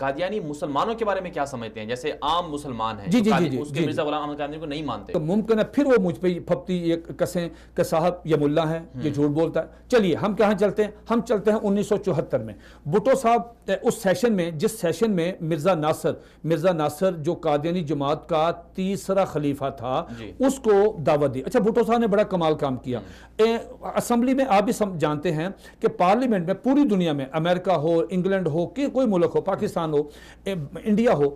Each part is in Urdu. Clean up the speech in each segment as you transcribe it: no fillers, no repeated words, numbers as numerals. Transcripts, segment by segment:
قادیانی مسلمانوں کے بارے میں کیا سمجھتے ہیں؟ جیسے عام مسلمان ہیں اس کے مرزا غلام احمد قادیانی کو نہیں مانتے، تو ممکن ہے پھر وہ مجھ پہ پھپتی یہ کسیں کہ صاحب یہ ملا ہے، یہ جھوٹ بولتا ہے۔ چلیے ہم کہاں چلتے ہیں؟ ہم چلتے ہیں 1974 میں بھٹو صاحب اس سیشن میں، جس سیشن میں مرزا ناصر جو قادیانی جماعت کا تیسرا خلیفہ تھا اس کو دعوت دی۔ اچھا بھٹو صاحب نے بڑا کمال کام کیا۔ اسمبلی میں آپ بھی جانتے ہیں کہ پارلیمنٹ میں پوری دنیا میں، امریکہ ہو، انگلینڈ ہو، کوئی ملک ہو، پاکستان ہو، انڈیا ہو،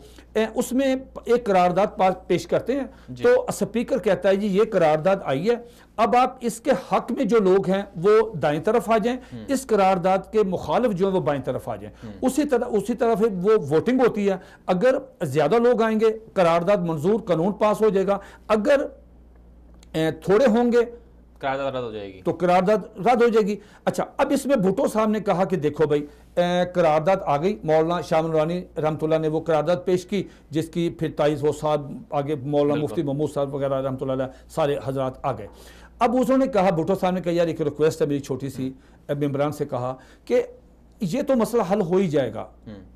اس میں ایک قرارداد پیش کرتے ہیں تو اسپیکر کہتا ہے جی یہ قرارداد آئی ہے، اب آپ اس کے حق میں جو لوگ ہیں وہ دائیں طرف آ جائیں، اس قرارداد کے مخالف جو ہیں وہ بائیں طرف آ جائیں۔ اسی طرف وہ ووٹنگ ہوتی ہے، اگر زیادہ لوگ آئیں گے قرارداد منظور، قانون پاس ہو جائے گا، اگر تھوڑے ہوں گے قرارداد رد ہو جائے گی، تو قرارداد رد ہو جائے گی۔ اچھا اب اس میں بھٹو صاحب نے کہا کہ دیکھو بھائی قرارداد آ گئی، مولانا شاہ نورانی رحمۃ اللہ نے وہ قرارداد پیش کی جس کی پھر تائید وہ صاحب آگے مولانا مفتی محمود صاحب وغیرہ رحمۃ اللہ علیہ سارے حضرات آ گئے۔ اب انہوں نے کہا، بھٹو صاحب نے کہا یار ایک ریکویسٹ ہے میری چھوٹی سی، ممبران سے کہا کہ یہ تو مسئلہ حل ہو ہی جائے گا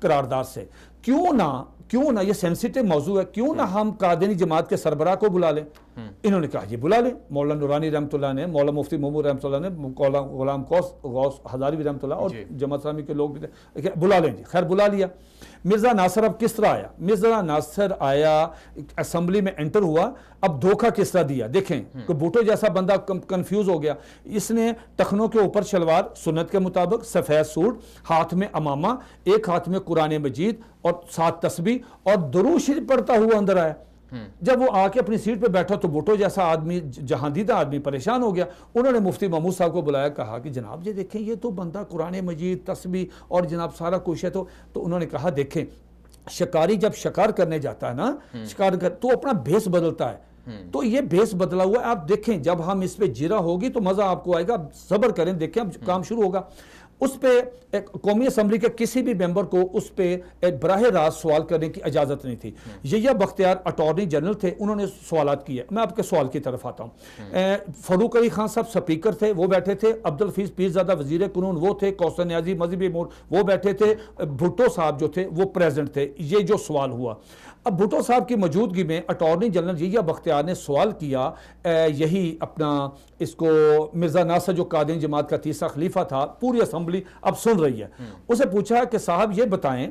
قرارداد سے، کیوں نہ یہ سینسیٹیو موضوع ہے، کیوں نہ ہم قادیانی جماعت کے سربراہ کو بلا لیں۔ انہوں نے کہا یہ بلا لیں، مولانا نورانی رحمۃ اللہ نے، مولانا مفتی محمود رحمۃ اللہ نے، غلام غوث ہزاروی رحمۃ اللہ اور جماعت اسلامی کے لوگ بھی بلا لیں جی، خیر بلا لیا۔ مرزا ناصر اب کس طرح آیا؟ مرزا ناصر آیا اسمبلی میں انٹر ہوا، اب دھوکہ کس طرح دیا دیکھیں کہ بھٹو جیسا بندہ کنفیوز ہو گیا۔ اس نے ٹخنوں کے اوپر شلوار سنت کے مطابق، سفید سوٹ، ہاتھ میں امامہ، ایک ہاتھ میں قرآن مجید اور 7 تسبیح اور درود شریف پڑھتا ہوا اندر آیا۔ جب وہ آ کے اپنی سیٹ پہ بیٹھا تو بھٹو جیسا آدمی، جہاں دیدہ آدمی پریشان ہو گیا۔ انہوں نے مفتی محمود صاحب کو بلایا، کہا کہ جناب یہ دیکھیں یہ تو بندہ قرآن مجید، تسبیح اور جناب سارا کچھ ہے، تو انہوں نے کہا دیکھیں شکاری جب شکار کرنے جاتا ہے نا، تو اپنا بھیس بدلتا ہے، تو یہ بھیس بدلا ہوا ہے، آپ دیکھیں جب ہم اس پہ جرا ہوگی تو مزہ آپ کو آئے گا، صبر کریں دیکھیں اب کام شروع ہوگا۔ اس پہ قومی اسمبلی کے کسی بھی ممبر کو اس پہ براہ راست سوال کرنے کی اجازت نہیں تھی۔ یحییٰ بختیار اٹارنی جنرل تھے، انہوں نے سوالات کیے۔ میں آپ کے سوال کی طرف آتا ہوں۔ فاروق علی خان صاحب سپیکر تھے، وہ بیٹھے تھے۔ عبدالحفیظ پیرزادہ وزیر قانون وہ تھے۔ کوثر نیازی مذہبی امور وہ بیٹھے تھے۔ بھٹو صاحب جو تھے وہ پریزنٹ تھے۔ یہ جو سوال ہوا، اب بھٹو صاحب کی موجودگی میں اٹارنی جنرل یحییٰ بختیار نے سوال کیا، یہی اپنا اس کو مرزا ناصر جو قادیانی جماعت کا تیسرا خلیفہ تھا، پوری اسمبلی اب سن رہی ہے، اسے پوچھا کہ صاحب یہ بتائیں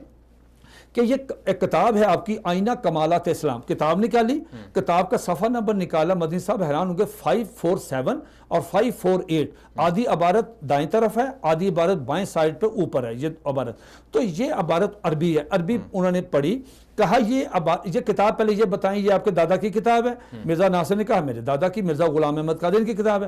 کہ یہ ایک کتاب ہے آپ کی آئینہ کمالات اسلام، کتاب نکالی، کتاب کا صفحہ نمبر نکالا، مدنی صاحب حیران ہوں گے، 547 اور 548، آدھی عبارت دائیں طرف ہے، آدھی عبارت بائیں سائڈ پہ اوپر ہے یہ عبارت، تو یہ عبارت عربی ہے، عربی انہوں نے پڑھی، کہا یہ کتاب پہلے یہ بتائیں یہ آپ کے دادا کی کتاب ہے؟ مرزا ناصر نے کہا میرے دادا کی، مرزا غلام احمد قادیانی کی کتاب ہے۔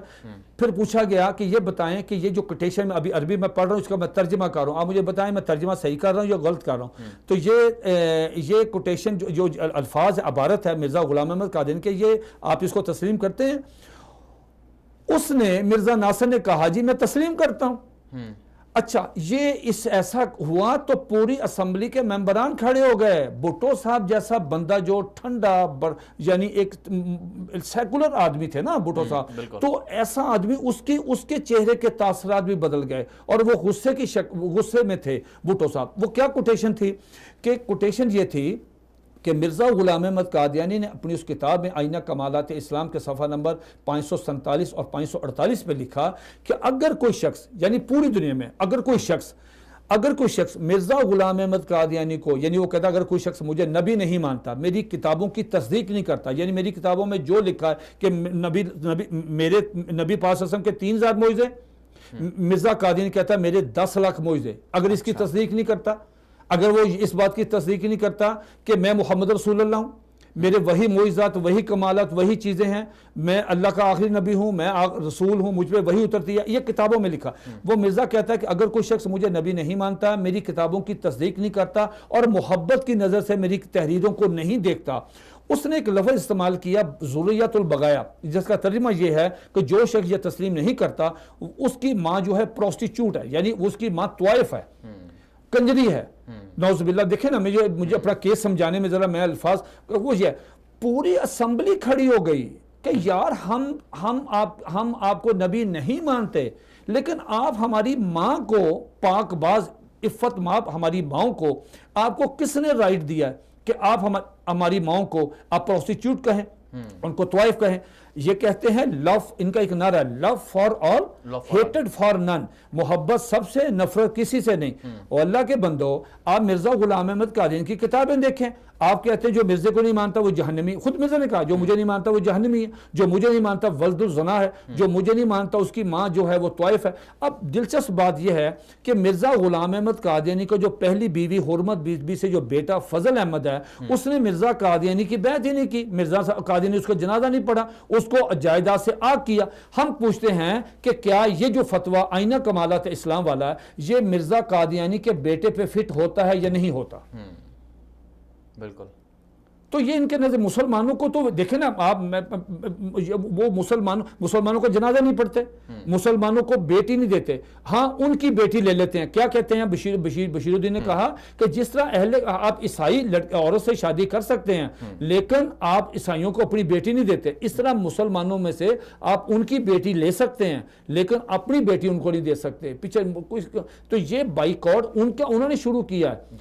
پھر پوچھا گیا کہ یہ بتائیں کہ یہ جو کوٹیشن میں ابھی عربی میں پڑھ رہا ہوں اس کا میں ترجمہ کر رہا ہوں، آپ مجھے بتائیں میں ترجمہ صحیح کر رہا ہوں یا غلط کر رہا ہوں؟ تو یہ کوٹیشن جو الفاظ عبارت ہے مرزا غلام احمد قادیانی کے، یہ آپ اس کو تسلیم کرتے ہیں؟ اس نے مرزا ناصر نے کہا جی میں تسلیم کرتا ہوں۔ اچھا یہ اس ایسا ہوا تو پوری اسمبلی کے ممبران کھڑے ہو گئے۔ بھٹو صاحب جیسا بندہ جو ٹھنڈا یعنی ایک سیکولر آدمی تھے نا بھٹو صاحب، تو ایسا آدمی اس کے چہرے کے تاثرات بھی بدل گئے اور وہ غصے میں تھے بھٹو صاحب۔ وہ کیا کوٹیشن تھی کہ کوٹیشن یہ تھی کہ مرزا غلام احمد قادیانی نے اپنی اس کتاب میں آئینہ کمالات اسلام کے صفحہ نمبر 547 اور 548 پہ لکھا کہ اگر کوئی شخص، یعنی پوری دنیا میں اگر کوئی شخص مرزا غلام احمد قادیانی کو، یعنی وہ کہتا اگر کوئی شخص مجھے نبی نہیں مانتا، میری کتابوں کی تصدیق نہیں کرتا، یعنی میری کتابوں میں جو لکھا ہے کہ میرے نبی پاک صلی اللہ علیہ وسلم کے 3000 معجزے، مرزا قادیانی کہتا ہے میرے 10 لاکھ معجزے، اگر اس کی تصدیق نہیں کرتا، اگر وہ اس بات کی تصدیق نہیں کرتا کہ میں محمد رسول اللہ ہوں، میرے وہی معجزات، وہی کمالات، وہی چیزیں ہیں، میں اللہ کا آخری نبی ہوں، میں رسول ہوں، مجھ پہ وہی اترتی ہے، یہ کتابوں میں لکھا۔ وہ مرزا کہتا ہے کہ اگر کوئی شخص مجھے نبی نہیں مانتا، میری کتابوں کی تصدیق نہیں کرتا اور محبت کی نظر سے میری تحریروں کو نہیں دیکھتا، اس نے ایک لفظ استعمال کیا ذریت البغایا، جس کا ترجمہ یہ ہے کہ جو شخص یہ تسلیم نہیں کرتا اس کی ماں جو ہے پروسٹیچیوٹ ہے، یعنی اس کی ماں طوائف ہے، کنجری ہے، نعوذ باللہ۔ دیکھیں نا مجھے اپنا کیس سمجھانے میں ذرا میں الفاظ وہ یہ پوری اسمبلی کھڑی ہو گئی کہ یار ہم آپ کو نبی نہیں مانتے، لیکن آپ ہماری ماں کو پاک باز عفت ماب ہماری ماؤں کو، آپ کو کس نے رائٹ دیا ہے کہ آپ ہماری ماؤں کو آپ پروسٹیچیوٹ کہیں، ان کو طوائف کہیں؟ یہ کہتے ہیں لو، ان کا ایک نعرہ ہے لو فار آل ہیٹڈ فار نن، محبت سب سے، نفرت کسی سے نہیں۔ اور اللہ کے بندو، آپ مرزا غلام احمد قادیانی کی کتابیں دیکھیں، آپ کہتے ہیں جو مرزے کو نہیں مانتا وہ جہنمی، خود مرزا نے کہا جو مجھے نہیں مانتا وہ جہنمی ہے، جو مجھے نہیں مانتا ولد الزنا ہے، جو مجھے نہیں مانتا اس کی ماں جو ہے وہ طائف ہے۔ اب دلچسپ بات یہ ہے کہ مرزا غلام احمد قادیانی کو جو پہلی بیوی حرمت بی بی سے جو بیٹا فضل احمد ہے، اس نے مرزا قادیانی کی بیعت ہی نہیں کی، مرزا قادیانی اس کا جنازہ نہیں پڑھا، اس کو جائیداد سے آگ کیا۔ ہم پوچھتے ہیں کہ کیا یہ جو فتویٰ آئینہ کمالات اسلام والا ہے، یہ مرزا قادیانی کے بیٹے پہ فٹ ہوتا ہے یا نہیں ہوتا؟ بالکل۔ تو یہ ان کے نظر مسلمانوں کو تو دیکھیں نا آپ، وہ مسلمانوں کو جنازہ نہیں پڑھتے، مسلمانوں کو بیٹی نہیں دیتے، ہاں ان کی بیٹی لے لیتے ہیں۔ کیا کہتے ہیں بشیر الدین نے کہا کہ جس طرح آپ عیسائی عورت سے شادی کر سکتے ہیں لیکن آپ عیسائیوں کو اپنی بیٹی نہیں دیتے، اس طرح مسلمانوں میں سے آپ ان کی بیٹی لے سکتے ہیں لیکن اپنی بیٹی ان کو نہیں دے سکتے۔ پیچھے تو یہ بائیکاٹ انہوں نے شروع کیا ہے۔